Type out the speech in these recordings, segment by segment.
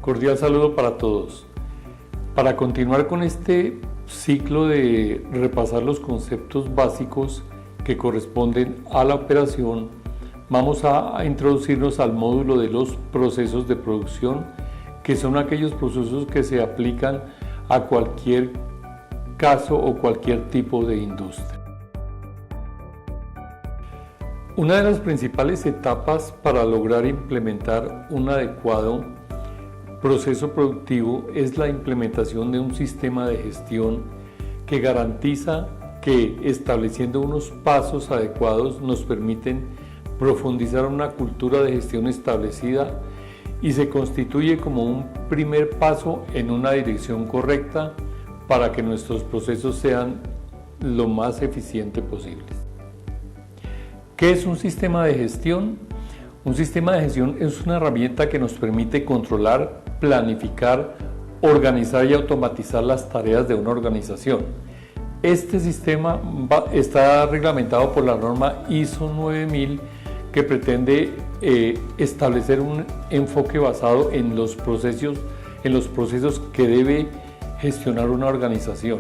Cordial saludo para todos. Para continuar con este ciclo de repasar los conceptos básicos que corresponden a la operación, vamos a introducirnos al módulo de los procesos de producción, que son aquellos procesos que se aplican a cualquier caso o cualquier tipo de industria. Una de las principales etapas para lograr implementar un adecuado proceso productivo es la implementación de un sistema de gestión que garantiza que, estableciendo unos pasos adecuados, nos permiten profundizar una cultura de gestión establecida y se constituye como un primer paso en una dirección correcta para que nuestros procesos sean lo más eficientes posibles. ¿Qué es un sistema de gestión? Un sistema de gestión es una herramienta que nos permite controlar, planificar, organizar y automatizar las tareas de una organización. Este sistema está reglamentado por la norma ISO 9000, que pretende establecer un enfoque basado en los procesos que debe gestionar una organización.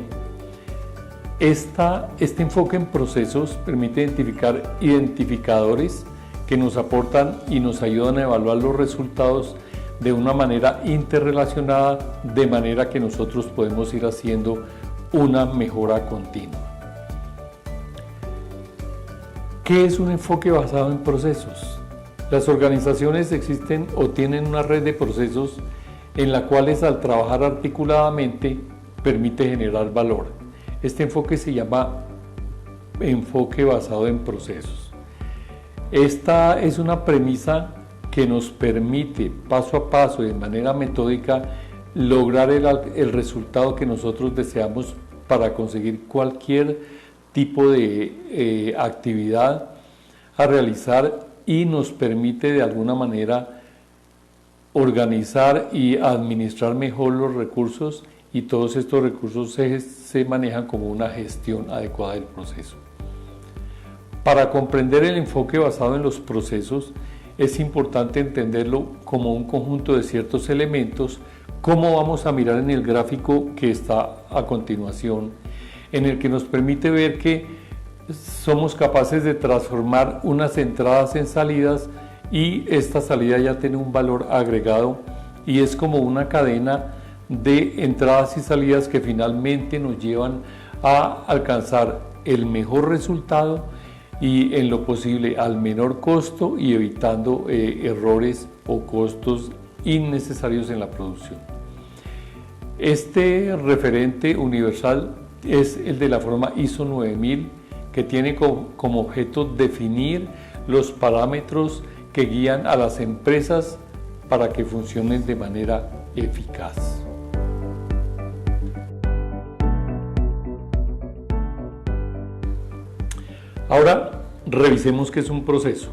Este enfoque en procesos permite identificar identificadores que nos aportan y nos ayudan a evaluar los resultados de una manera interrelacionada, de manera que nosotros podemos ir haciendo una mejora continua. ¿Qué es un enfoque basado en procesos? Las organizaciones existen o tienen una red de procesos en la cual, al trabajar articuladamente, permite generar valor. Este enfoque se llama enfoque basado en procesos. Esta es una premisa que nos permite paso a paso, de manera metódica, lograr el resultado que nosotros deseamos para conseguir cualquier tipo de actividad a realizar, y nos permite de alguna manera organizar y administrar mejor los recursos, y todos estos recursos se manejan como una gestión adecuada del proceso. Para comprender el enfoque basado en los procesos, es importante entenderlo como un conjunto de ciertos elementos, como vamos a mirar en el gráfico que está a continuación, en el que nos permite ver que somos capaces de transformar unas entradas en salidas, y esta salida ya tiene un valor agregado y es como una cadena de entradas y salidas que finalmente nos llevan a alcanzar el mejor resultado y, en lo posible, al menor costo, y evitando errores o costos innecesarios en la producción. Este referente universal es el de la forma ISO 9000, que tiene como objeto definir los parámetros que guían a las empresas para que funcionen de manera eficaz. Ahora revisemos qué es un proceso.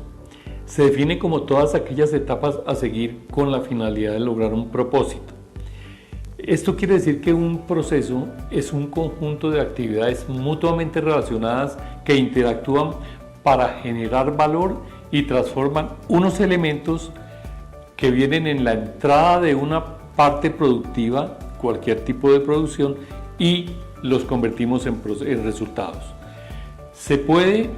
Se define como todas aquellas etapas a seguir con la finalidad de lograr un propósito. Esto quiere decir que un proceso es un conjunto de actividades mutuamente relacionadas que interactúan para generar valor y transforman unos elementos que vienen en la entrada de una parte productiva, cualquier tipo de producción, y los convertimos en resultados. Se puede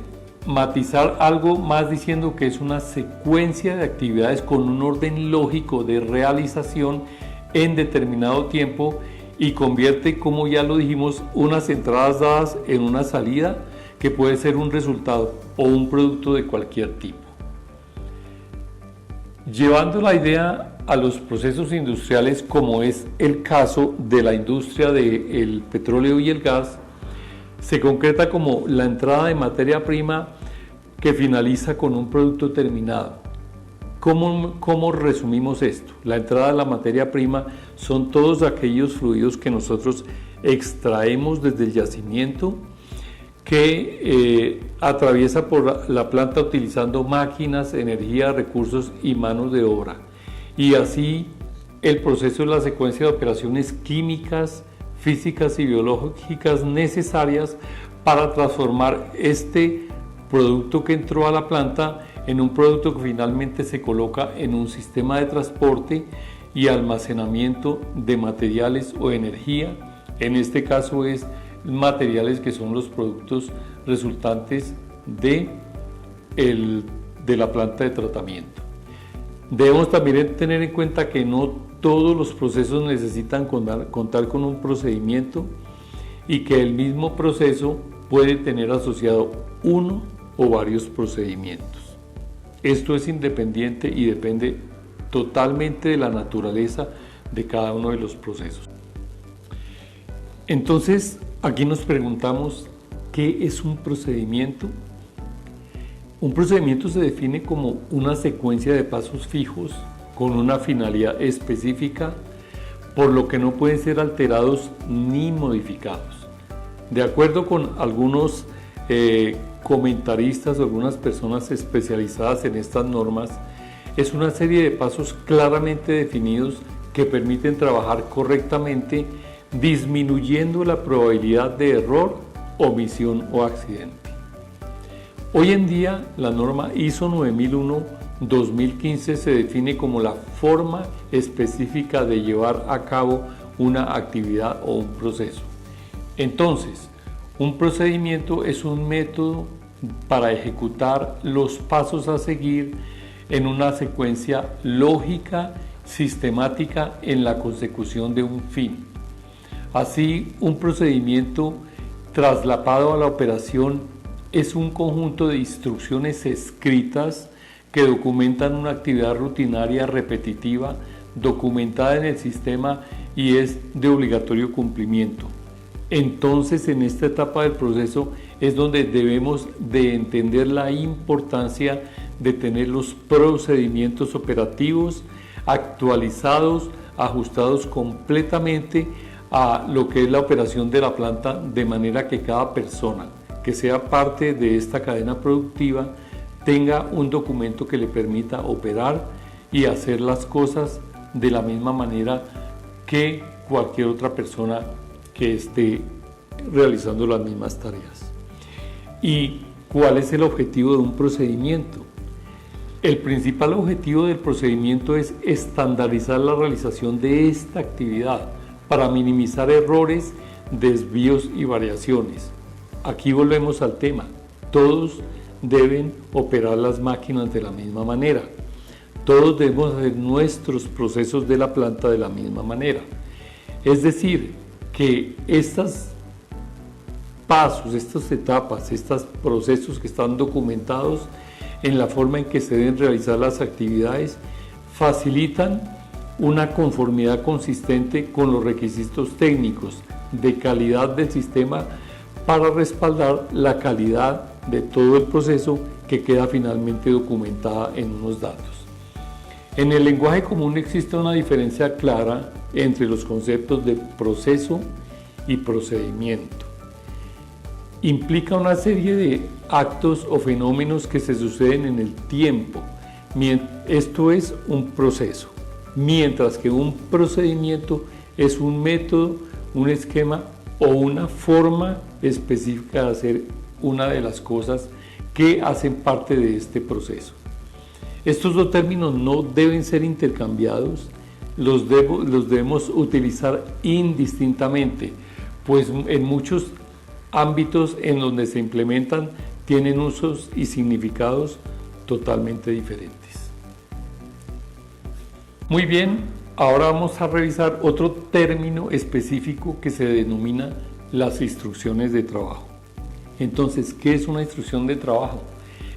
matizar algo más diciendo que es una secuencia de actividades con un orden lógico de realización en determinado tiempo, y convierte, como ya lo dijimos, unas entradas dadas en una salida que puede ser un resultado o un producto de cualquier tipo. Llevando la idea a los procesos industriales, como es el caso de la industria del petróleo y el gas, se concreta como la entrada de materia prima que finaliza con un producto terminado. ¿Cómo resumimos esto? La entrada de la materia prima son todos aquellos fluidos que nosotros extraemos desde el yacimiento, que atraviesa por la planta utilizando máquinas, energía, recursos y manos de obra. Y así el proceso es la secuencia de operaciones químicas, físicas y biológicas necesarias para transformar este producto que entró a la planta en un producto que finalmente se coloca en un sistema de transporte y almacenamiento de materiales o energía. En este caso es materiales que son los productos resultantes de la planta de tratamiento. Debemos también tener en cuenta que no todos los procesos necesitan contar con un procedimiento y que el mismo proceso puede tener asociado uno o varios procedimientos. Esto es independiente y depende totalmente de la naturaleza de cada uno de los procesos. Entonces, aquí nos preguntamos, ¿qué es un procedimiento? Un procedimiento se define como una secuencia de pasos fijos con una finalidad específica, por lo que no pueden ser alterados ni modificados. De acuerdo con algunos comentaristas o algunas personas especializadas en estas normas, es una serie de pasos claramente definidos que permiten trabajar correctamente, disminuyendo la probabilidad de error, omisión o accidente. Hoy en día, la norma ISO 9001-2015 se define como la forma específica de llevar a cabo una actividad o un proceso. Entonces, un procedimiento es un método para ejecutar los pasos a seguir en una secuencia lógica, sistemática en la consecución de un fin. Así, un procedimiento traslapado a la operación es un conjunto de instrucciones escritas que documentan una actividad rutinaria repetitiva, documentada en el sistema y es de obligatorio cumplimiento. Entonces, en esta etapa del proceso es donde debemos de entender la importancia de tener los procedimientos operativos actualizados, ajustados completamente a lo que es la operación de la planta, de manera que cada persona que sea parte de esta cadena productiva tenga un documento que le permita operar y hacer las cosas de la misma manera que cualquier otra persona que esté realizando las mismas tareas. ¿Y cuál es el objetivo de un procedimiento? El principal objetivo del procedimiento es estandarizar la realización de esta actividad para minimizar errores, desvíos y variaciones. Aquí volvemos al tema, todos deben operar las máquinas de la misma manera, todos debemos hacer nuestros procesos de la planta de la misma manera. Es decir, que estos pasos, estas etapas, estos procesos que están documentados en la forma en que se deben realizar las actividades, facilitan una conformidad consistente con los requisitos técnicos de calidad del sistema para respaldar la calidad de todo el proceso que queda finalmente documentada en unos datos. En el lenguaje común existe una diferencia clara entre los conceptos de proceso y procedimiento. Implica una serie de actos o fenómenos que se suceden en el tiempo. Esto es un proceso, mientras que un procedimiento es un método, un esquema o una forma específica de hacer una de las cosas que hacen parte de este proceso. Estos dos términos no deben ser intercambiados, los debemos utilizar indistintamente, pues en muchos ámbitos en donde se implementan tienen usos y significados totalmente diferentes. Muy bien, ahora vamos a revisar otro término específico que se denomina las instrucciones de trabajo. Entonces, ¿qué es una instrucción de trabajo?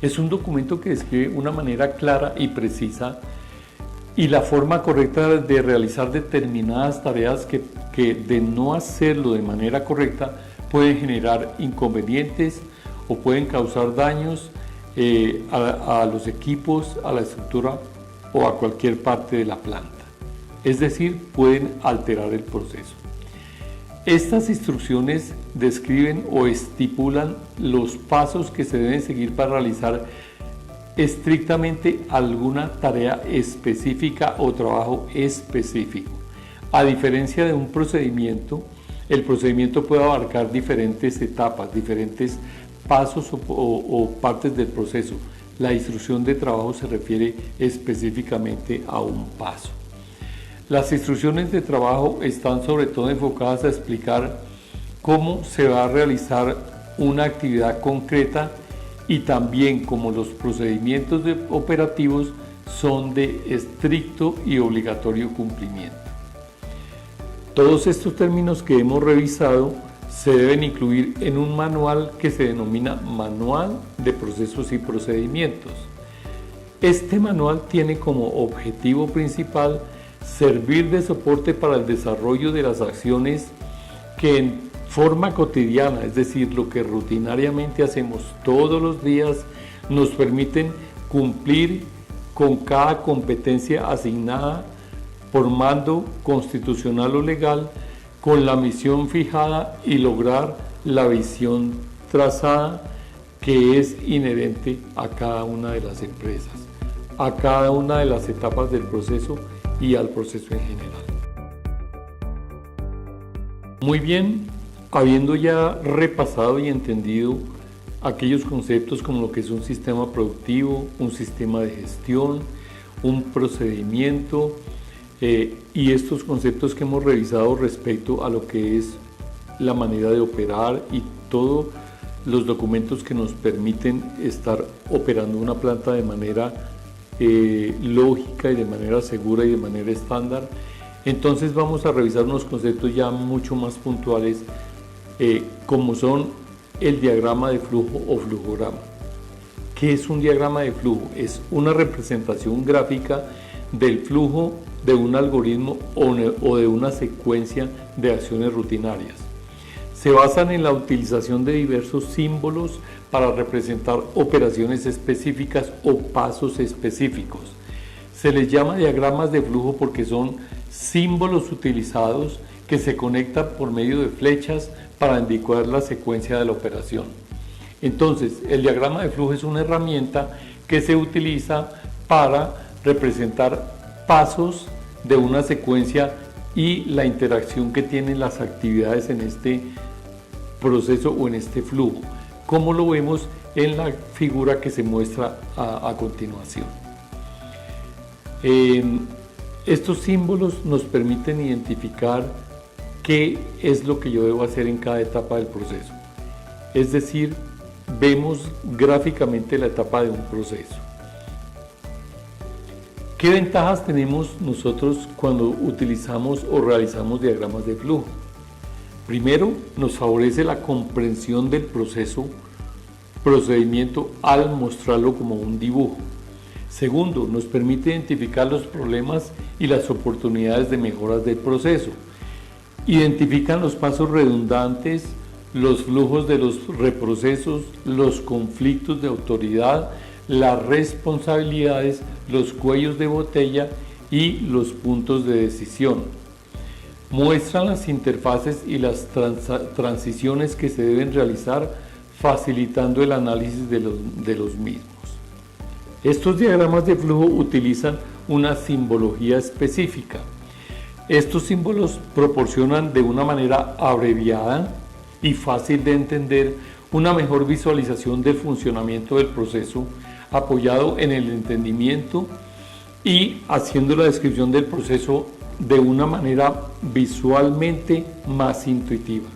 Es un documento que describe una manera clara y precisa y la forma correcta de realizar determinadas tareas que de no hacerlo de manera correcta pueden generar inconvenientes o pueden causar daños a los equipos, a la estructura o a cualquier parte de la planta. Es decir, pueden alterar el proceso. Estas instrucciones describen o estipulan los pasos que se deben seguir para realizar estrictamente alguna tarea específica o trabajo específico. A diferencia de un procedimiento, el procedimiento puede abarcar diferentes etapas, diferentes pasos o partes del proceso. La instrucción de trabajo se refiere específicamente a un paso. Las instrucciones de trabajo están sobre todo enfocadas a explicar cómo se va a realizar una actividad concreta y también cómo los procedimientos operativos son de estricto y obligatorio cumplimiento. Todos estos términos que hemos revisado se deben incluir en un manual que se denomina Manual de Procesos y Procedimientos. Este manual tiene como objetivo principal servir de soporte para el desarrollo de las acciones que en forma cotidiana, es decir, lo que rutinariamente hacemos todos los días, nos permiten cumplir con cada competencia asignada por mando constitucional o legal, con la misión fijada y lograr la visión trazada que es inherente a cada una de las empresas, a cada una de las etapas del proceso y al proceso en general. Muy bien, habiendo ya repasado y entendido aquellos conceptos como lo que es un sistema productivo, un sistema de gestión, un procedimiento y estos conceptos que hemos revisado respecto a lo que es la manera de operar y todos los documentos que nos permiten estar operando una planta de manera lógica y de manera segura y de manera estándar, entonces vamos a revisar unos conceptos ya mucho más puntuales como son el diagrama de flujo o flujograma. ¿Qué es un diagrama de flujo? Es una representación gráfica del flujo de un algoritmo o de una secuencia de acciones rutinarias. Se basan en la utilización de diversos símbolos para representar operaciones específicas o pasos específicos. Se les llama diagramas de flujo porque son símbolos utilizados que se conectan por medio de flechas para indicar la secuencia de la operación. Entonces, el diagrama de flujo es una herramienta que se utiliza para representar pasos de una secuencia y la interacción que tienen las actividades en este proceso o en este flujo, como lo vemos en la figura que se muestra a continuación. Estos símbolos nos permiten identificar qué es lo que yo debo hacer en cada etapa del proceso. Es decir, vemos gráficamente la etapa de un proceso. ¿Qué ventajas tenemos nosotros cuando utilizamos o realizamos diagramas de flujo? Primero, nos favorece la comprensión del procedimiento al mostrarlo como un dibujo. Segundo, nos permite identificar los problemas y las oportunidades de mejoras del proceso. Identifican los pasos redundantes, los flujos de los reprocesos, los conflictos de autoridad, las responsabilidades, los cuellos de botella y los puntos de decisión. Muestran las interfaces y las transiciones que se deben realizar, facilitando el análisis de los mismos. Estos diagramas de flujo utilizan una simbología específica. Estos símbolos proporcionan de una manera abreviada y fácil de entender una mejor visualización del funcionamiento del proceso, apoyado en el entendimiento y haciendo la descripción del proceso de una manera visualmente más intuitiva.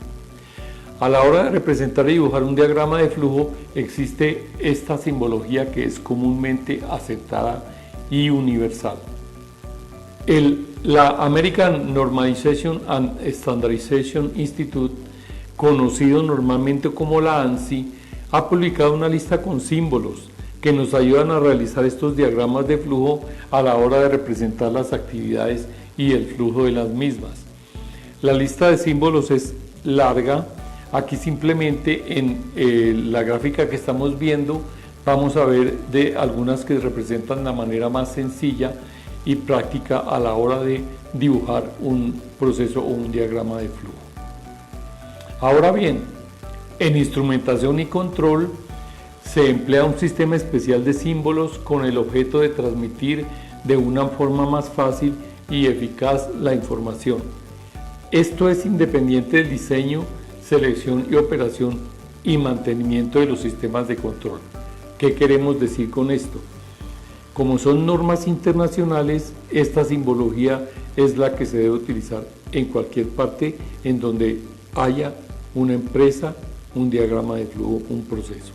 A la hora de representar y dibujar un diagrama de flujo existe esta simbología que es comúnmente aceptada y universal. La American Normalization and Standardization Institute, conocido normalmente como la ANSI, ha publicado una lista con símbolos que nos ayudan a realizar estos diagramas de flujo a la hora de representar las actividades y el flujo de las mismas. La lista de símbolos es larga. Aquí simplemente en la gráfica que estamos viendo vamos a ver de algunas que representan la manera más sencilla y práctica a la hora de dibujar un proceso o un diagrama de flujo. Ahora bien, en instrumentación y control se emplea un sistema especial de símbolos con el objeto de transmitir de una forma más fácil y eficaz la información. Esto es independiente del diseño, selección y operación y mantenimiento de los sistemas de control. ¿Qué queremos decir con esto? Como son normas internacionales, esta simbología es la que se debe utilizar en cualquier parte en donde haya una empresa, un diagrama de flujo, un proceso.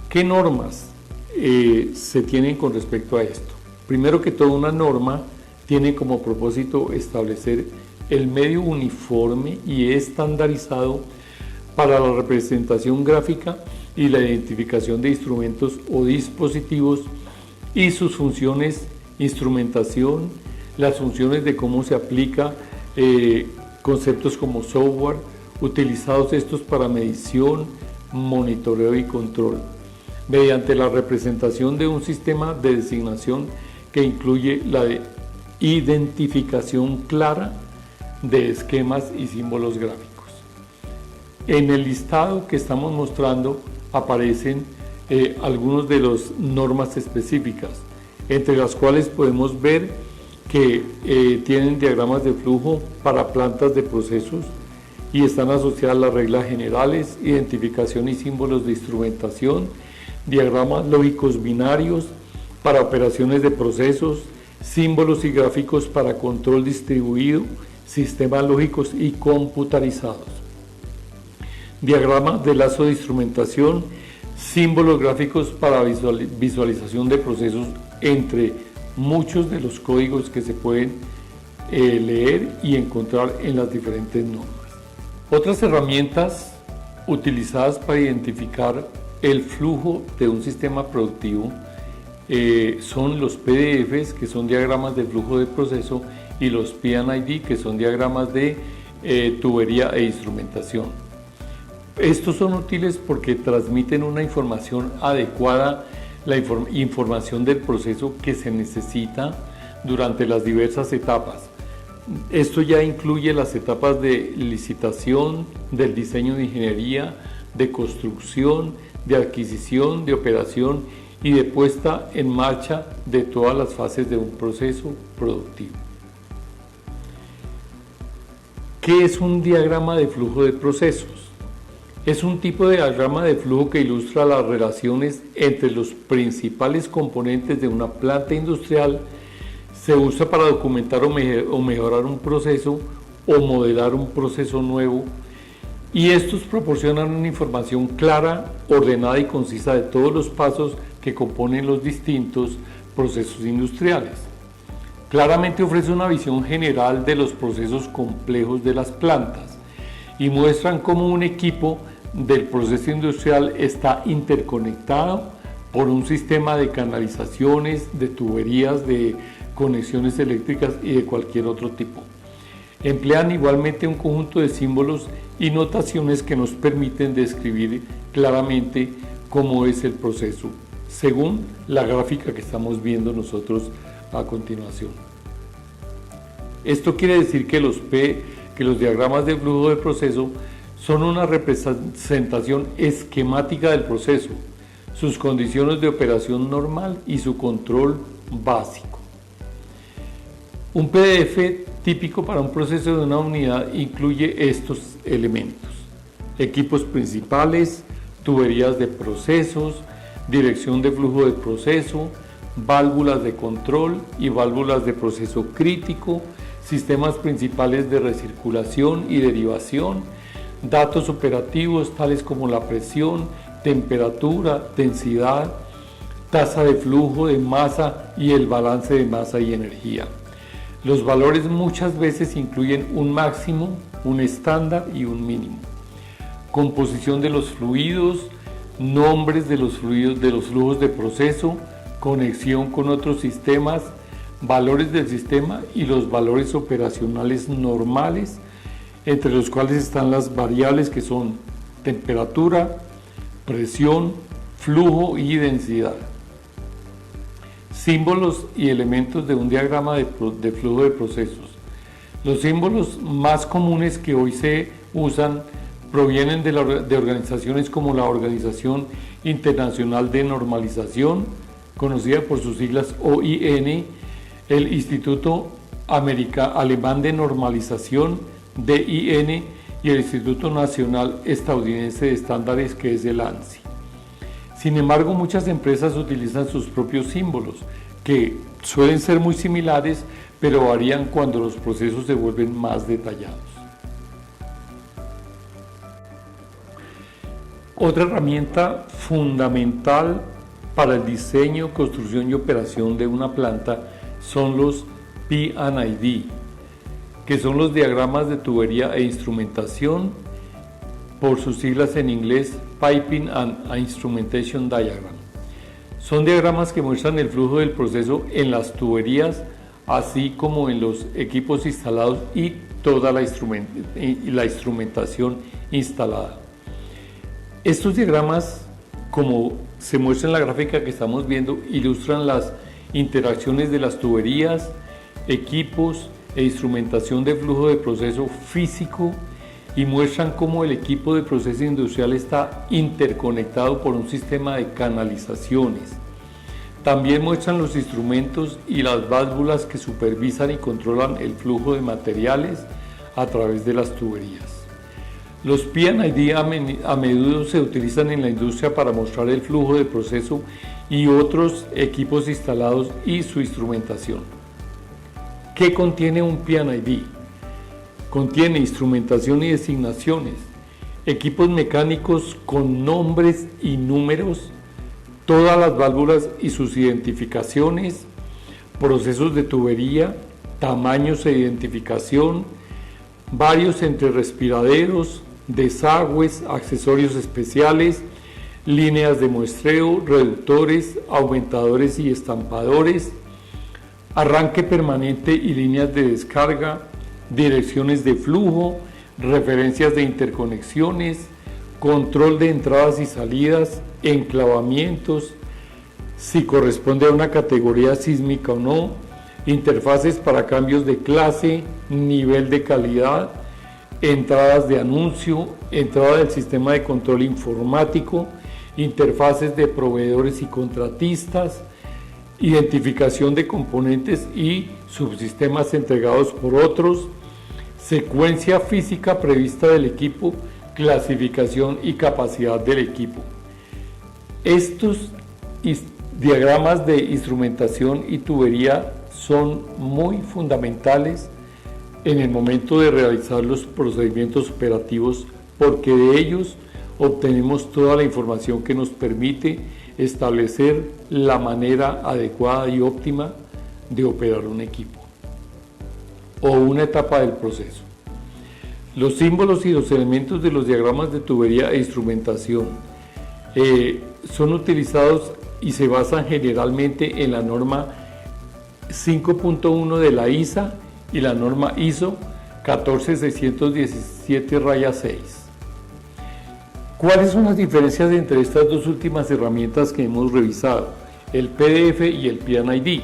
¿Qué normas se tienen con respecto a esto? Primero que todo, una norma tiene como propósito establecer el medio uniforme y estandarizado para la representación gráfica y la identificación de instrumentos o dispositivos y sus funciones, instrumentación, las funciones de cómo se aplica, conceptos como software, utilizados estos para medición, monitoreo y control, mediante la representación de un sistema de designación que incluye la identificación clara de esquemas y símbolos gráficos. En el listado que estamos mostrando aparecen algunas de las normas específicas, entre las cuales podemos ver que tienen diagramas de flujo para plantas de procesos y están asociadas las reglas generales, identificación y símbolos de instrumentación, diagramas lógicos binarios para operaciones de procesos, símbolos y gráficos para control distribuido, sistemas lógicos y computarizados, diagramas de lazo de instrumentación, símbolos gráficos para visualización de procesos, entre muchos de los códigos que se pueden leer y encontrar en las diferentes normas. Otras herramientas utilizadas para identificar el flujo de un sistema productivo son los PDFs, que son diagramas de flujo de proceso, y los P&ID, que son diagramas de tubería e instrumentación. Estos son útiles porque transmiten una información adecuada, la información del proceso que se necesita durante las diversas etapas. Esto ya incluye las etapas de licitación, del diseño de ingeniería, de construcción, de adquisición, de operación y de puesta en marcha de todas las fases de un proceso productivo. ¿Qué es un diagrama de flujo de procesos? Es un tipo de diagrama de flujo que ilustra las relaciones entre los principales componentes de una planta industrial. Se usa para documentar o mejorar un proceso o modelar un proceso nuevo, y estos proporcionan una información clara, ordenada y concisa de todos los pasos que componen los distintos procesos industriales. Claramente ofrece una visión general de los procesos complejos de las plantas y muestran cómo un equipo del proceso industrial está interconectado por un sistema de canalizaciones, de tuberías, de conexiones eléctricas y de cualquier otro tipo. Emplean igualmente un conjunto de símbolos y notaciones que nos permiten describir claramente cómo es el proceso, según la gráfica que estamos viendo nosotros a continuación. Esto quiere decir que los diagramas de flujo de proceso son una representación esquemática del proceso, sus condiciones de operación normal y su control básico. Un PDF típico para un proceso de una unidad incluye estos elementos: equipos principales, tuberías de procesos, dirección de flujo de proceso, válvulas de control y válvulas de proceso crítico, sistemas principales de recirculación y derivación, datos operativos tales como la presión, temperatura, densidad, tasa de flujo de masa y el balance de masa y energía. Los valores muchas veces incluyen un máximo, un estándar y un mínimo. Composición de los fluidos, nombres de los fluidos, de los flujos de proceso, conexión con otros sistemas, valores del sistema y los valores operacionales normales, entre los cuales están las variables que son temperatura, presión, flujo y densidad. Símbolos y elementos de un diagrama de flujo de procesos. Los símbolos más comunes que hoy se usan provienen de organizaciones como la Organización Internacional de Normalización, conocida por sus siglas OIN, el Instituto Alemán de Normalización, DIN, y el Instituto Nacional Estadounidense de Estándares, que es el ANSI. Sin embargo, muchas empresas utilizan sus propios símbolos, que suelen ser muy similares, pero varían cuando los procesos se vuelven más detallados. Otra herramienta fundamental para el diseño, construcción y operación de una planta son los P&ID, que son los diagramas de tubería e instrumentación, por sus siglas en inglés Piping and Instrumentation Diagram. Son diagramas que muestran el flujo del proceso en las tuberías, así como en los equipos instalados y toda la instrumentación instalada. Estos diagramas, como se muestra en la gráfica que estamos viendo, ilustran las interacciones de las tuberías, equipos e instrumentación de flujo de proceso físico y muestran cómo el equipo de proceso industrial está interconectado por un sistema de canalizaciones. También muestran los instrumentos y las válvulas que supervisan y controlan el flujo de materiales a través de las tuberías. Los P&ID a menudo se utilizan en la industria para mostrar el flujo de proceso y otros equipos instalados y su instrumentación. ¿Qué contiene un P&ID? Contiene instrumentación y designaciones, equipos mecánicos con nombres y números, todas las válvulas y sus identificaciones, procesos de tubería, tamaños e identificación, varios entre respiraderos, desagües, accesorios especiales, líneas de muestreo, reductores, aumentadores y estampadores, arranque permanente y líneas de descarga, direcciones de flujo, referencias de interconexiones, control de entradas y salidas, enclavamientos, si corresponde a una categoría sísmica o no, interfaces para cambios de clase, nivel de calidad, entradas de anuncio, entrada del sistema de control informático, interfaces de proveedores y contratistas, identificación de componentes y subsistemas entregados por otros, secuencia física prevista del equipo, clasificación y capacidad del equipo. Estos diagramas de instrumentación y tubería son muy fundamentales en el momento de realizar los procedimientos operativos, porque de ellos obtenemos toda la información que nos permite establecer la manera adecuada y óptima de operar un equipo o una etapa del proceso. Los símbolos y los elementos de los diagramas de tubería e instrumentación son utilizados y se basan generalmente en la norma 5.1 de la ISA y la norma ISO 14617-6. ¿Cuáles son las diferencias entre estas dos últimas herramientas que hemos revisado, el PDF y el P&ID?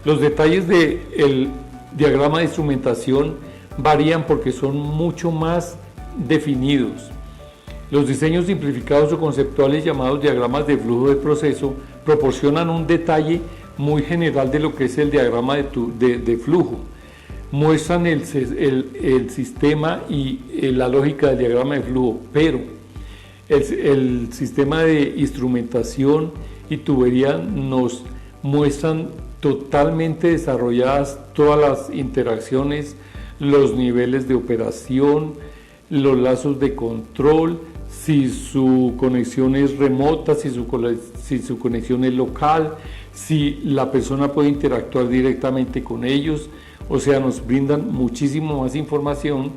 Los detalles del diagrama de instrumentación varían porque son mucho más definidos. Los diseños simplificados o conceptuales llamados diagramas de flujo de proceso proporcionan un detalle muy general de lo que es el diagrama de flujo. Muestran el sistema y la lógica del diagrama de flujo, pero el sistema de instrumentación y tubería nos muestran totalmente desarrolladas todas las interacciones, los niveles de operación, los lazos de control, si su conexión es remota, si su conexión es local, si la persona puede interactuar directamente con ellos. O sea, nos brindan muchísimo más información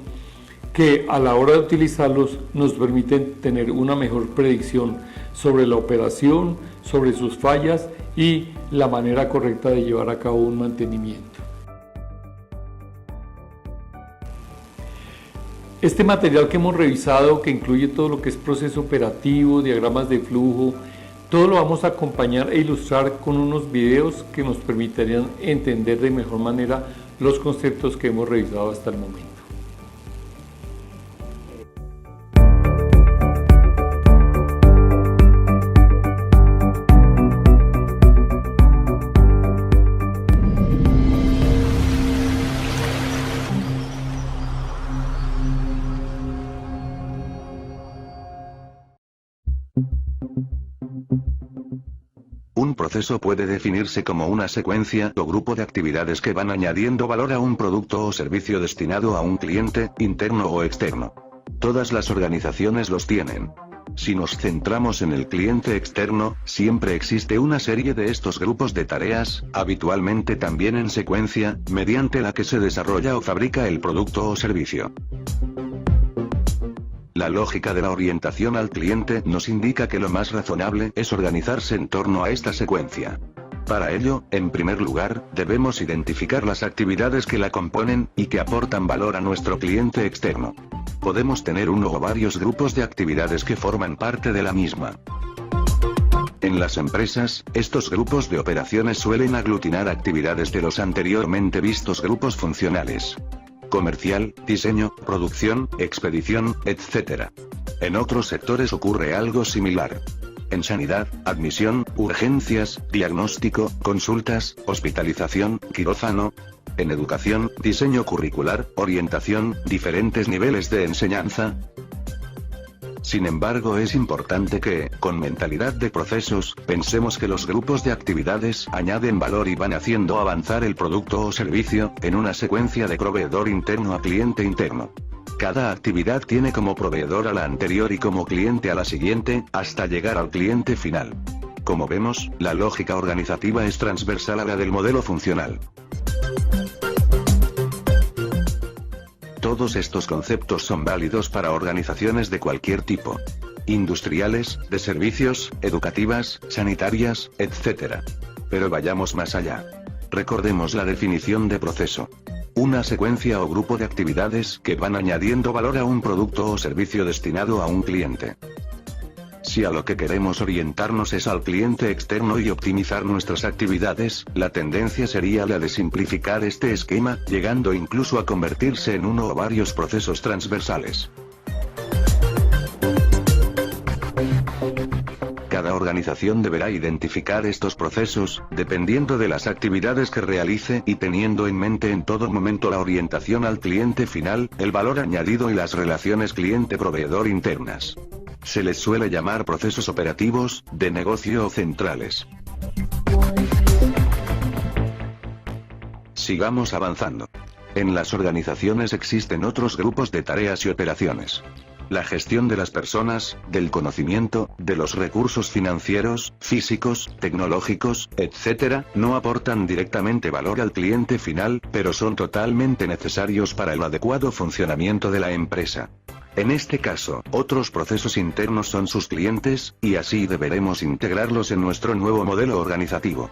que a la hora de utilizarlos nos permiten tener una mejor predicción sobre la operación, sobre sus fallas y la manera correcta de llevar a cabo un mantenimiento. Este material que hemos revisado, que incluye todo lo que es proceso operativo, diagramas de flujo, todo lo vamos a acompañar e ilustrar con unos videos que nos permitirían entender de mejor manera los conceptos que hemos revisado hasta el momento. Un proceso puede definirse como una secuencia o grupo de actividades que van añadiendo valor a un producto o servicio destinado a un cliente, interno o externo. Todas las organizaciones los tienen. Si nos centramos en el cliente externo, siempre existe una serie de estos grupos de tareas, habitualmente también en secuencia, mediante la que se desarrolla o fabrica el producto o servicio. La lógica de la orientación al cliente nos indica que lo más razonable es organizarse en torno a esta secuencia. Para ello, en primer lugar, debemos identificar las actividades que la componen, y que aportan valor a nuestro cliente externo. Podemos tener uno o varios grupos de actividades que forman parte de la misma. En las empresas, estos grupos de operaciones suelen aglutinar actividades de los anteriormente vistos grupos funcionales: comercial, diseño, producción, expedición, etc. En otros sectores ocurre algo similar. En sanidad, admisión, urgencias, diagnóstico, consultas, hospitalización, quirófano. En educación, diseño curricular, orientación, diferentes niveles de enseñanza. Sin embargo, es importante que, con mentalidad de procesos, pensemos que los grupos de actividades añaden valor y van haciendo avanzar el producto o servicio, en una secuencia de proveedor interno a cliente interno. Cada actividad tiene como proveedor a la anterior y como cliente a la siguiente, hasta llegar al cliente final. Como vemos, la lógica organizativa es transversal a la del modelo funcional. Todos estos conceptos son válidos para organizaciones de cualquier tipo: industriales, de servicios, educativas, sanitarias, etc. Pero vayamos más allá. Recordemos la definición de proceso: una secuencia o grupo de actividades que van añadiendo valor a un producto o servicio destinado a un cliente. Si a lo que queremos orientarnos es al cliente externo y optimizar nuestras actividades, la tendencia sería la de simplificar este esquema, llegando incluso a convertirse en uno o varios procesos transversales. Cada organización deberá identificar estos procesos, dependiendo de las actividades que realice y teniendo en mente en todo momento la orientación al cliente final, el valor añadido y las relaciones cliente-proveedor internas. Se les suele llamar procesos operativos, de negocio o centrales. Sigamos avanzando. En las organizaciones existen otros grupos de tareas y operaciones. La gestión de las personas, del conocimiento, de los recursos financieros, físicos, tecnológicos, etc., no aportan directamente valor al cliente final, pero son totalmente necesarios para el adecuado funcionamiento de la empresa. En este caso, otros procesos internos son sus clientes, y así deberemos integrarlos en nuestro nuevo modelo organizativo.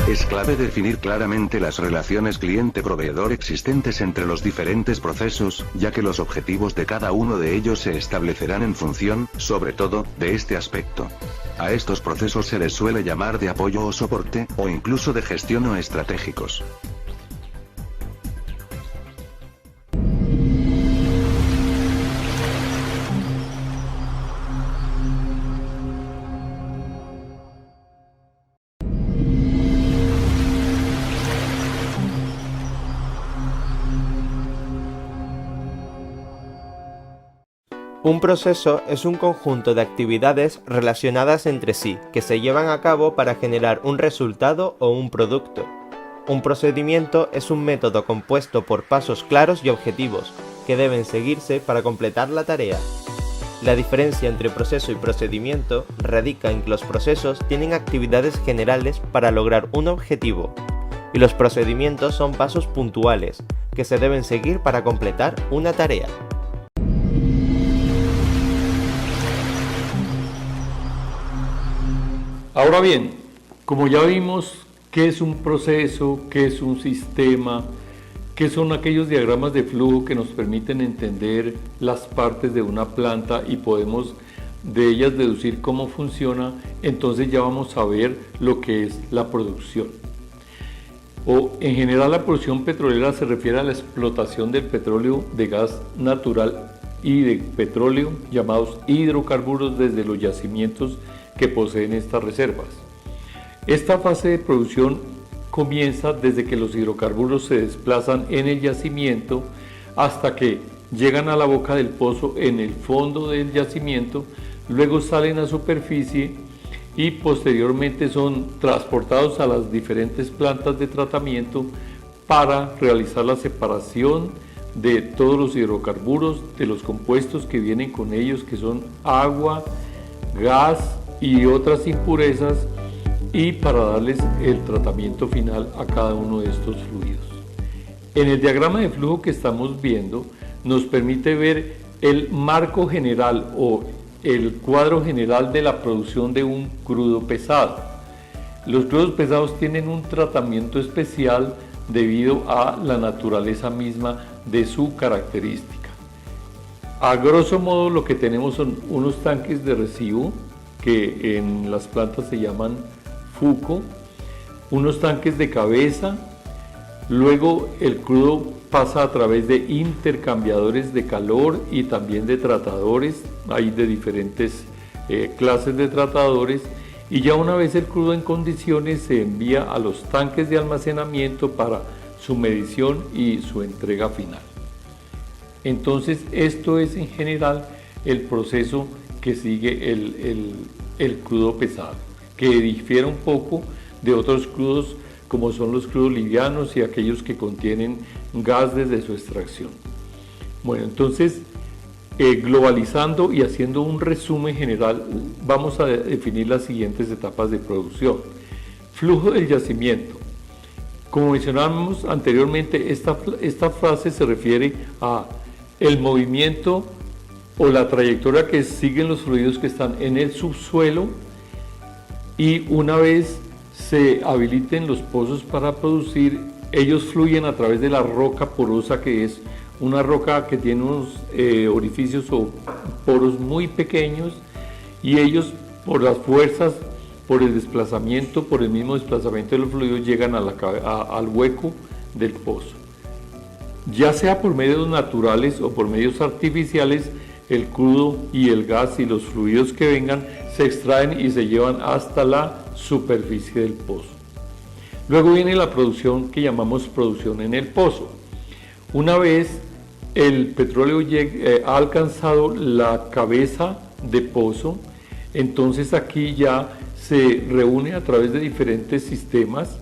Es clave definir claramente las relaciones cliente-proveedor existentes entre los diferentes procesos, ya que los objetivos de cada uno de ellos se establecerán en función, sobre todo, de este aspecto. A estos procesos se les suele llamar de apoyo o soporte, o incluso de gestión o estratégicos. Un proceso es un conjunto de actividades relacionadas entre sí, que se llevan a cabo para generar un resultado o un producto. Un procedimiento es un método compuesto por pasos claros y objetivos, que deben seguirse para completar la tarea. La diferencia entre proceso y procedimiento radica en que los procesos tienen actividades generales para lograr un objetivo, y los procedimientos son pasos puntuales, que se deben seguir para completar una tarea. Ahora bien, como ya vimos qué es un proceso, qué es un sistema, qué son aquellos diagramas de flujo que nos permiten entender las partes de una planta y podemos de ellas deducir cómo funciona, entonces ya vamos a ver lo que es la producción. En general, la producción petrolera se refiere a la explotación del petróleo, de gas natural y de petróleo, llamados hidrocarburos, desde los yacimientos que poseen estas reservas. Esta fase de producción comienza desde que los hidrocarburos se desplazan en el yacimiento hasta que llegan a la boca del pozo en el fondo del yacimiento, luego salen a superficie y posteriormente son transportados a las diferentes plantas de tratamiento para realizar la separación de todos los hidrocarburos, de los compuestos que vienen con ellos, que son agua, gas y otras impurezas, y para darles el tratamiento final a cada uno de estos fluidos. En el diagrama de flujo que estamos viendo nos permite ver el marco general o el cuadro general de la producción de un crudo pesado. Los crudos pesados tienen un tratamiento especial debido a la naturaleza misma de su característica. A grosso modo lo que tenemos son unos tanques de residuo que en las plantas se llaman FUCO, unos tanques de cabeza, luego el crudo pasa a través de intercambiadores de calor y también de tratadores, hay de diferentes clases de tratadores, y ya una vez el crudo en condiciones se envía a los tanques de almacenamiento para su medición y su entrega final. Entonces esto es en general el proceso que sigue el crudo pesado, que difiere un poco de otros crudos como son los crudos livianos y aquellos que contienen gas desde su extracción. Bueno, entonces globalizando y haciendo un resumen general, vamos a definir las siguientes etapas de producción. Flujo del yacimiento. Como mencionamos anteriormente, esta frase se refiere a el movimiento o la trayectoria que siguen los fluidos que están en el subsuelo, y una vez se habiliten los pozos para producir, ellos fluyen a través de la roca porosa, que es una roca que tiene unos orificios o poros muy pequeños, y ellos por las fuerzas, por el desplazamiento, por el mismo desplazamiento de los fluidos, llegan al hueco del pozo. Ya sea por medios naturales o por medios artificiales, el crudo y el gas y los fluidos que vengan se extraen y se llevan hasta la superficie del pozo. Luego viene la producción que llamamos producción en el pozo. Una vez el petróleo ha alcanzado la cabeza de pozo, entonces aquí ya se reúne a través de diferentes sistemas.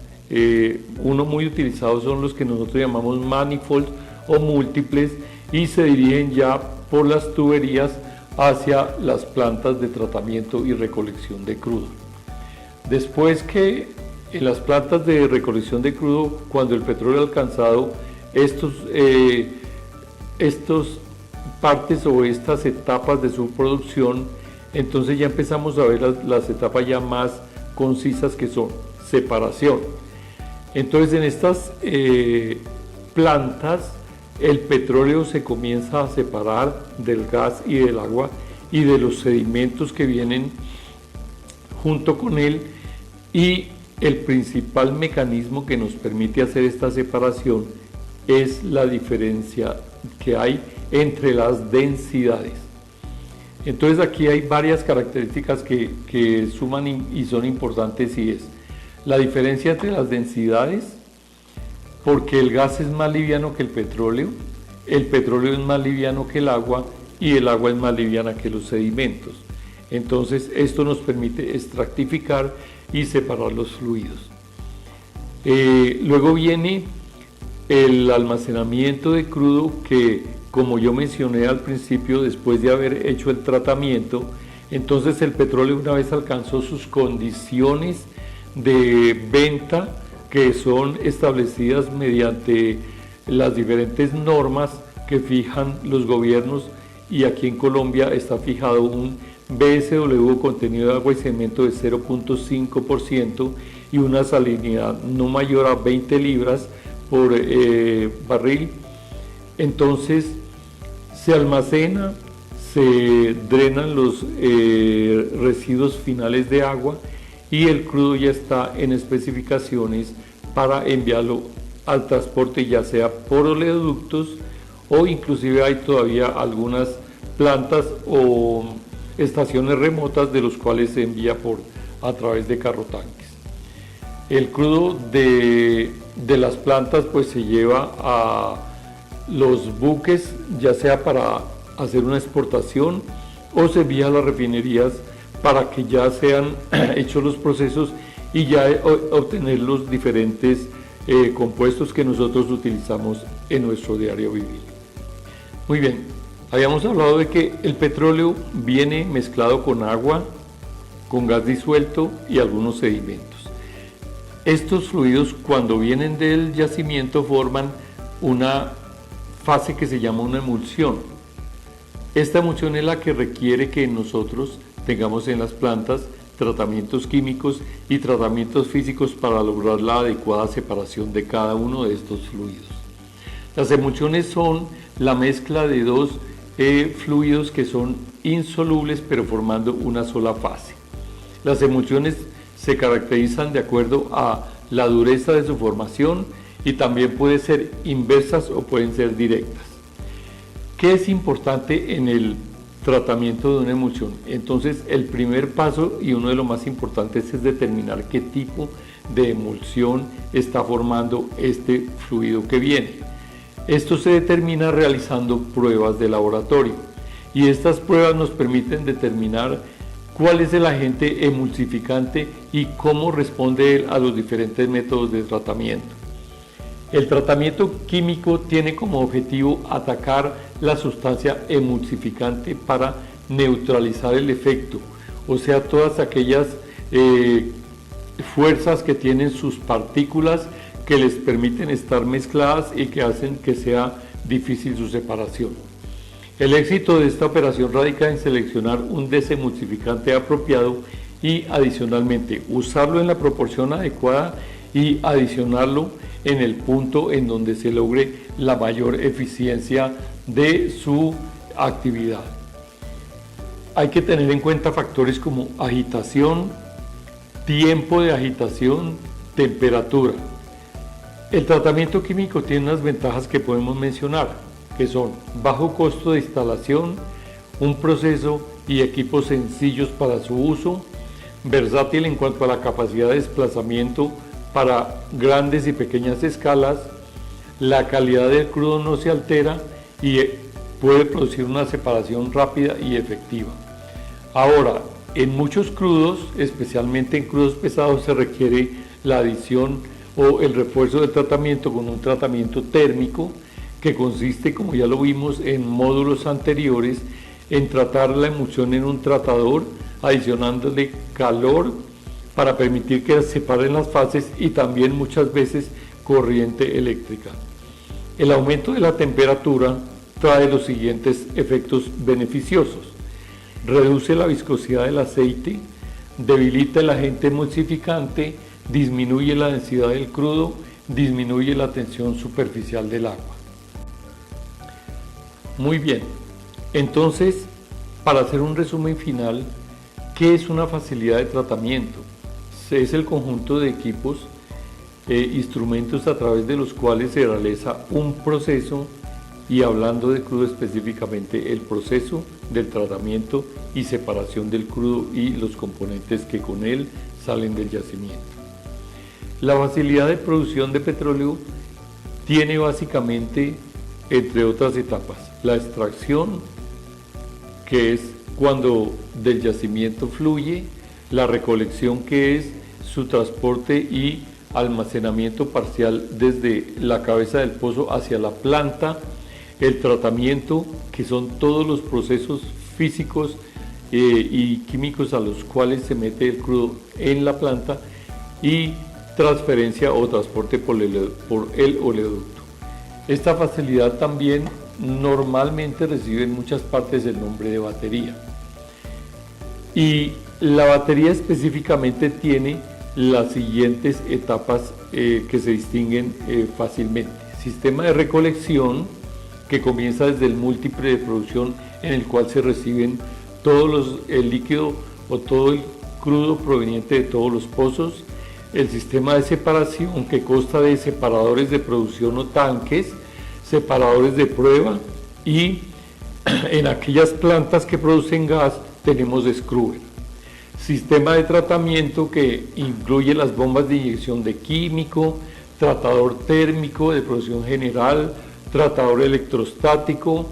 Uno muy utilizado son los que nosotros llamamos manifold o múltiples, y se dirigen ya por las tuberías hacia las plantas de tratamiento y recolección de crudo. Después que en las plantas de recolección de crudo, cuando el petróleo ha alcanzado estos partes o estas etapas de su producción, entonces ya empezamos a ver las etapas ya más concisas, que son separación. Entonces en estas plantas el petróleo se comienza a separar del gas y del agua y de los sedimentos que vienen junto con él, y el principal mecanismo que nos permite hacer esta separación es la diferencia que hay entre las densidades. Entonces aquí hay varias características que suman y son importantes, y es la diferencia entre las densidades, porque el gas es más liviano que el petróleo es más liviano que el agua, y el agua es más liviana que los sedimentos. Entonces esto nos permite extractificar y separar los fluidos. Luego viene el almacenamiento de crudo, que, como yo mencioné al principio, después de haber hecho el tratamiento, entonces el petróleo, una vez alcanzó sus condiciones de venta, que son establecidas mediante las diferentes normas que fijan los gobiernos, y aquí en Colombia está fijado un BSW, contenido de agua y cemento, de 0.5% y una salinidad no mayor a 20 libras por barril. Entonces se almacena, se drenan los residuos finales de agua, y el crudo ya está en especificaciones para enviarlo al transporte, ya sea por oleoductos, o inclusive hay todavía algunas plantas o estaciones remotas de los cuales se envía a través de carrotanques. El crudo de las plantas pues se lleva a los buques, ya sea para hacer una exportación o se envía a las refinerías para que ya sean hechos los procesos y ya obtener los diferentes compuestos que nosotros utilizamos en nuestro diario vivir. Muy bien, habíamos hablado de que el petróleo viene mezclado con agua, con gas disuelto y algunos sedimentos. Estos fluidos, cuando vienen del yacimiento, forman una fase que se llama una emulsión. Esta emulsión es la que requiere que nosotros tengamos en las plantas tratamientos químicos y tratamientos físicos para lograr la adecuada separación de cada uno de estos fluidos. Las emulsiones son la mezcla de dos fluidos que son insolubles pero formando una sola fase. Las emulsiones se caracterizan de acuerdo a la dureza de su formación y también pueden ser inversas o pueden ser directas. ¿Qué es importante en el tratamiento de una emulsión? Entonces, el primer paso y uno de los más importantes es determinar qué tipo de emulsión está formando este fluido que viene. Esto se determina realizando pruebas de laboratorio y estas pruebas nos permiten determinar cuál es el agente emulsificante y cómo responde él a los diferentes métodos de tratamiento. El tratamiento químico tiene como objetivo atacar la sustancia emulsificante para neutralizar el efecto, o sea, todas aquellas fuerzas que tienen sus partículas que les permiten estar mezcladas y que hacen que sea difícil su separación. El éxito de esta operación radica en seleccionar un desemulsificante apropiado y adicionalmente usarlo en la proporción adecuada y adicionarlo en el punto en donde se logre la mayor eficiencia de su actividad. Hay que tener en cuenta factores como agitación, tiempo de agitación, temperatura. El tratamiento químico tiene unas ventajas que podemos mencionar, que son bajo costo de instalación, un proceso y equipos sencillos para su uso, versátil en cuanto a la capacidad de desplazamiento para grandes y pequeñas escalas, la calidad del crudo no se altera y puede producir una separación rápida y efectiva. Ahora, en muchos crudos, especialmente en crudos pesados, se requiere la adición o el refuerzo del tratamiento con un tratamiento térmico que consiste, como ya lo vimos en módulos anteriores, en tratar la emulsión en un tratador, adicionándole calor para permitir que se separen las fases y también muchas veces corriente eléctrica. El aumento de la temperatura trae los siguientes efectos beneficiosos. Reduce la viscosidad del aceite, debilita el agente emulsificante, disminuye la densidad del crudo, disminuye la tensión superficial del agua. Muy bien, entonces, para hacer un resumen final, ¿qué es una facilidad de tratamiento? Es el conjunto de equipos instrumentos a través de los cuales se realiza un proceso, y hablando de crudo específicamente, el proceso del tratamiento y separación del crudo y los componentes que con él salen del yacimiento. La facilidad de producción de petróleo tiene básicamente, entre otras etapas, la extracción, que es cuando del yacimiento fluye, la recolección, que es su transporte y almacenamiento parcial desde la cabeza del pozo hacia la planta, el tratamiento, que son todos los procesos físicos y químicos a los cuales se mete el crudo en la planta, y transferencia o transporte por el oleoducto. Esta facilidad también normalmente recibe en muchas partes el nombre de batería. Y la batería específicamente tiene las siguientes etapas que se distinguen fácilmente. Sistema de recolección, que comienza desde el múltiple de producción, en el cual se reciben el líquido o todo el crudo proveniente de todos los pozos. El sistema de separación, que consta de separadores de producción o tanques, separadores de prueba, y en aquellas plantas que producen gas tenemos scrubber. Sistema de tratamiento, que incluye las bombas de inyección de químico, tratador térmico de producción general, tratador electrostático,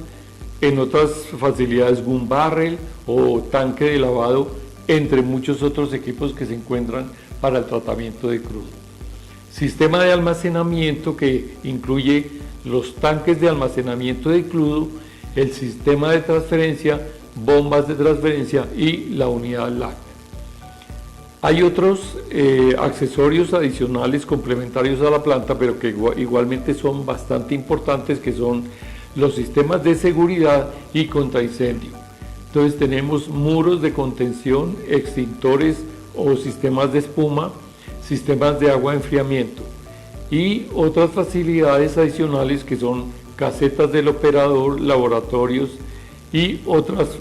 en otras facilidades gun barrel o tanque de lavado, entre muchos otros equipos que se encuentran para el tratamiento de crudo. Sistema de almacenamiento que incluye los tanques de almacenamiento de crudo, el sistema de transferencia, bombas de transferencia y la unidad LAC. Hay otros accesorios adicionales complementarios a la planta, pero que igualmente son bastante importantes, que son los sistemas de seguridad y contraincendio. Entonces tenemos muros de contención, extintores o sistemas de espuma, sistemas de agua de enfriamiento y otras facilidades adicionales que son casetas del operador, laboratorios y otros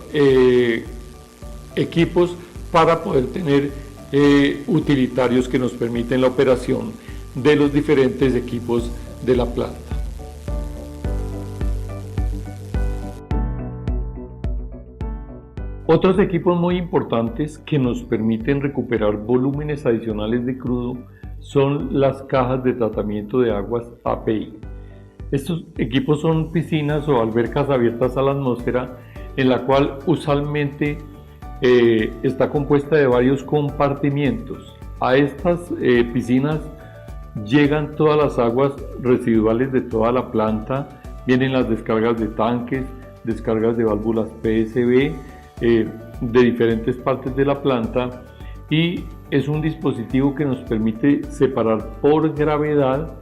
equipos para poder tener utilitarios que nos permiten la operación de los diferentes equipos de la planta. Otros equipos muy importantes que nos permiten recuperar volúmenes adicionales de crudo son las cajas de tratamiento de aguas API. Estos equipos son piscinas o albercas abiertas a la atmósfera, en la cual usualmente está compuesta de varios compartimientos. A estas piscinas llegan todas las aguas residuales de toda la planta, vienen las descargas de tanques, descargas de válvulas PSB, de diferentes partes de la planta, y es un dispositivo que nos permite separar por gravedad,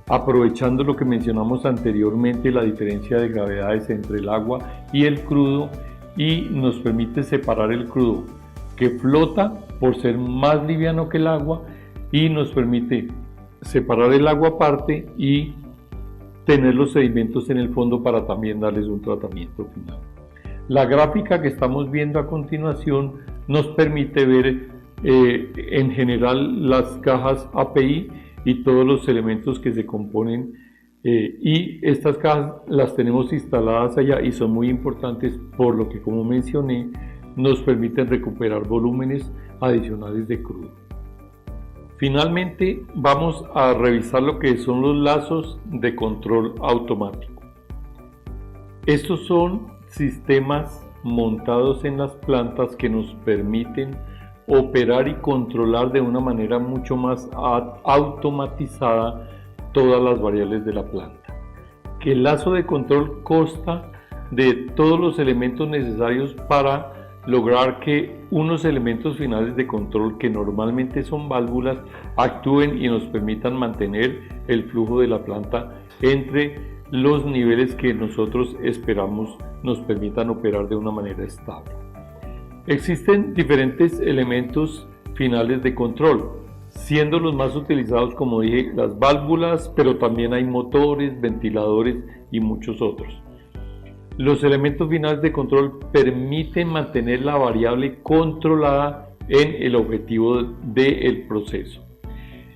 aprovechando lo que mencionamos anteriormente, la diferencia de gravedades entre el agua y el crudo, y nos permite separar el crudo que flota por ser más liviano que el agua, y nos permite separar el agua aparte y tener los sedimentos en el fondo para también darles un tratamiento final. La gráfica que estamos viendo a continuación nos permite ver en general las cajas API y todos los elementos que se componen, y estas cajas las tenemos instaladas allá y son muy importantes por lo que, como mencioné, nos permiten recuperar volúmenes adicionales de crudo. Finalmente vamos a revisar lo que son los lazos de control automático. Estos son sistemas montados en las plantas que nos permiten operar y controlar de una manera mucho más automatizada todas las variables de la planta. Que el lazo de control consta de todos los elementos necesarios para lograr que unos elementos finales de control, que normalmente son válvulas, actúen y nos permitan mantener el flujo de la planta entre los niveles que nosotros esperamos nos permitan operar de una manera estable. Existen diferentes elementos finales de control, siendo los más utilizados, como dije, las válvulas, pero también hay motores, ventiladores y muchos otros. Los elementos finales de control permiten mantener la variable controlada en el objetivo del proceso.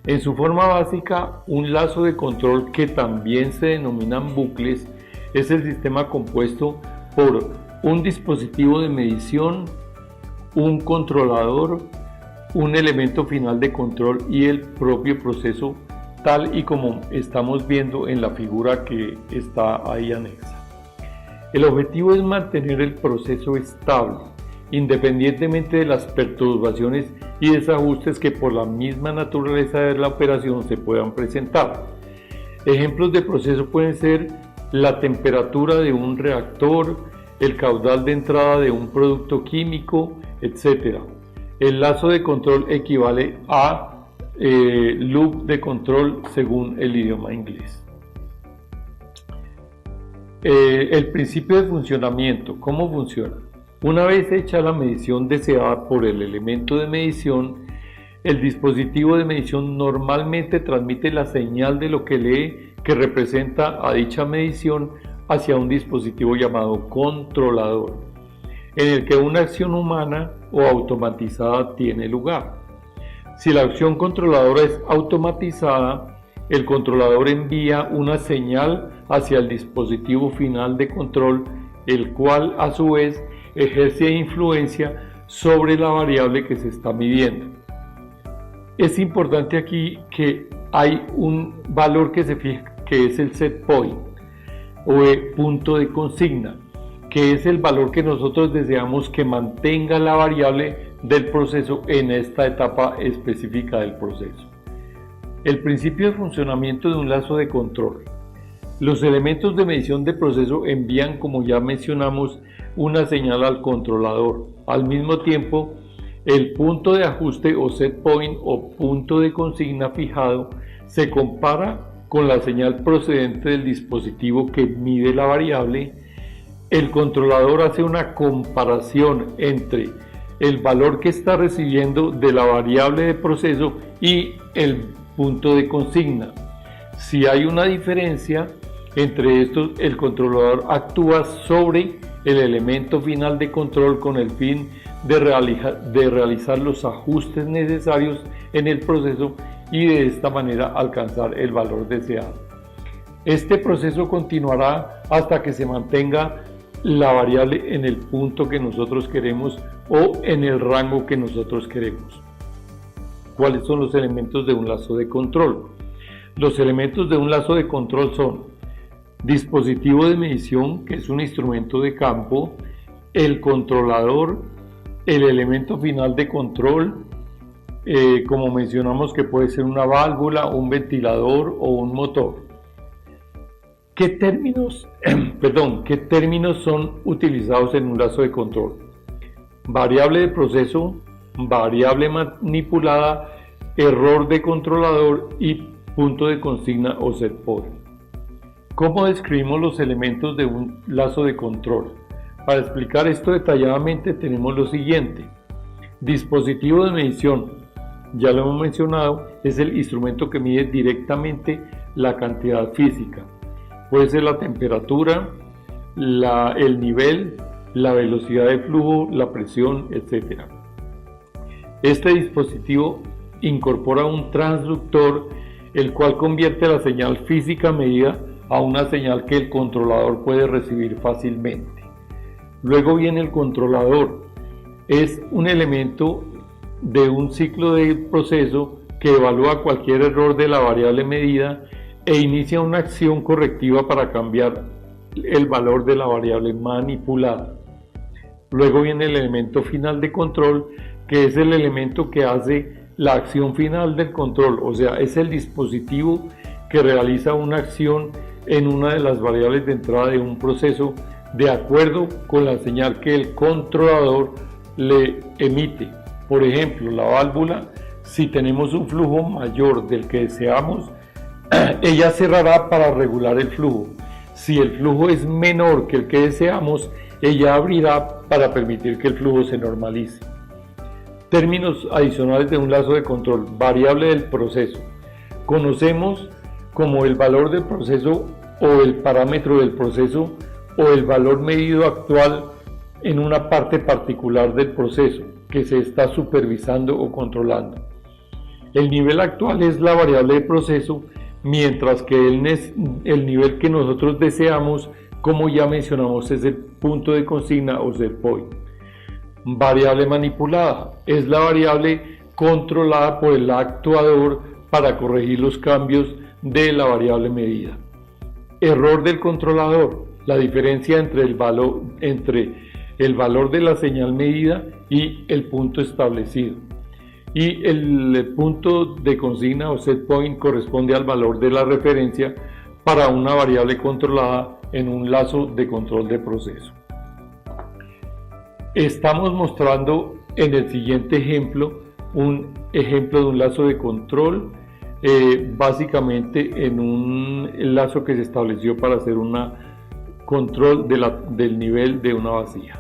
En su forma básica, un lazo de control, que también se denominan bucles, es el sistema compuesto por un dispositivo de medición, un controlador, un elemento final de control y el propio proceso, tal y como estamos viendo en la figura que está ahí anexa. El objetivo es mantener el proceso estable, independientemente de las perturbaciones y desajustes que por la misma naturaleza de la operación se puedan presentar. Ejemplos de proceso pueden ser la temperatura de un reactor, el caudal de entrada de un producto químico, etc. El lazo de control equivale a loop de control según el idioma inglés. El principio de funcionamiento, ¿cómo funciona? Una vez hecha la medición deseada por el elemento de medición, el dispositivo de medición normalmente transmite la señal de lo que lee, que representa a dicha medición, hacia un dispositivo llamado controlador, en el que una acción humana o automatizada tiene lugar. Si la acción controladora es automatizada, el controlador envía una señal hacia el dispositivo final de control, el cual a su vez ejerce influencia sobre la variable que se está midiendo. Es importante aquí que hay un valor que se fija, que es el set point o punto de consigna. que es el valor que nosotros deseamos que mantenga la variable del proceso en esta etapa específica del proceso. El principio de funcionamiento de un lazo de control. Los elementos de medición de proceso envían, como ya mencionamos, una señal al controlador. Al mismo tiempo, el punto de ajuste o set point o punto de consigna fijado se compara con la señal procedente del dispositivo que mide la variable. El controlador hace una comparación entre el valor que está recibiendo de la variable de proceso y el punto de consigna. Si hay una diferencia entre estos, el controlador actúa sobre el elemento final de control con el fin de realizar los ajustes necesarios en el proceso y de esta manera alcanzar el valor deseado. Este proceso continuará hasta que se mantenga la variable en el punto que nosotros queremos o en el rango que nosotros queremos. ¿Cuáles son los elementos de un lazo de control? Los elementos de un lazo de control son dispositivo de medición, que es un instrumento de campo, el controlador, el elemento final de control, como mencionamos, que puede ser una válvula, un ventilador o un motor. ¿Qué términos son utilizados en un lazo de control? Variable de proceso, variable manipulada, error de controlador y punto de consigna o set point. ¿Cómo describimos los elementos de un lazo de control? Para explicar esto detalladamente tenemos lo siguiente. Dispositivo de medición, ya lo hemos mencionado, es el instrumento que mide directamente la cantidad física. Puede ser la temperatura, el nivel, la velocidad de flujo, la presión, etc. Este dispositivo incorpora un transductor, el cual convierte la señal física medida a una señal que el controlador puede recibir fácilmente. Luego viene el controlador. Es un elemento de un ciclo de proceso que evalúa cualquier error de la variable medida e inicia una acción correctiva para cambiar el valor de la variable manipulada. Luego viene el elemento final de control, que es el elemento que hace la acción final del control, o sea, es el dispositivo que realiza una acción en una de las variables de entrada de un proceso de acuerdo con la señal que el controlador le emite. Por ejemplo, la válvula, si tenemos un flujo mayor del que deseamos, ella cerrará para regular el flujo. Si el flujo es menor que el que deseamos, ella abrirá para permitir que el flujo se normalice. Términos adicionales de un lazo de control. Variable del proceso. Conocemos como el valor del proceso o el parámetro del proceso o el valor medido actual en una parte particular del proceso que se está supervisando o controlando. El nivel actual es la variable de proceso, mientras que el nivel que nosotros deseamos, como ya mencionamos, es el punto de consigna o set point. Variable manipulada es la variable controlada por el actuador para corregir los cambios de la variable medida. Error del controlador, la diferencia entre el valor de la señal medida y el punto establecido. Y el punto de consigna o set point corresponde al valor de la referencia para una variable controlada en un lazo de control de proceso. Estamos mostrando en el siguiente ejemplo un ejemplo de un lazo de control, básicamente en un lazo que se estableció para hacer un control del nivel de una vasija.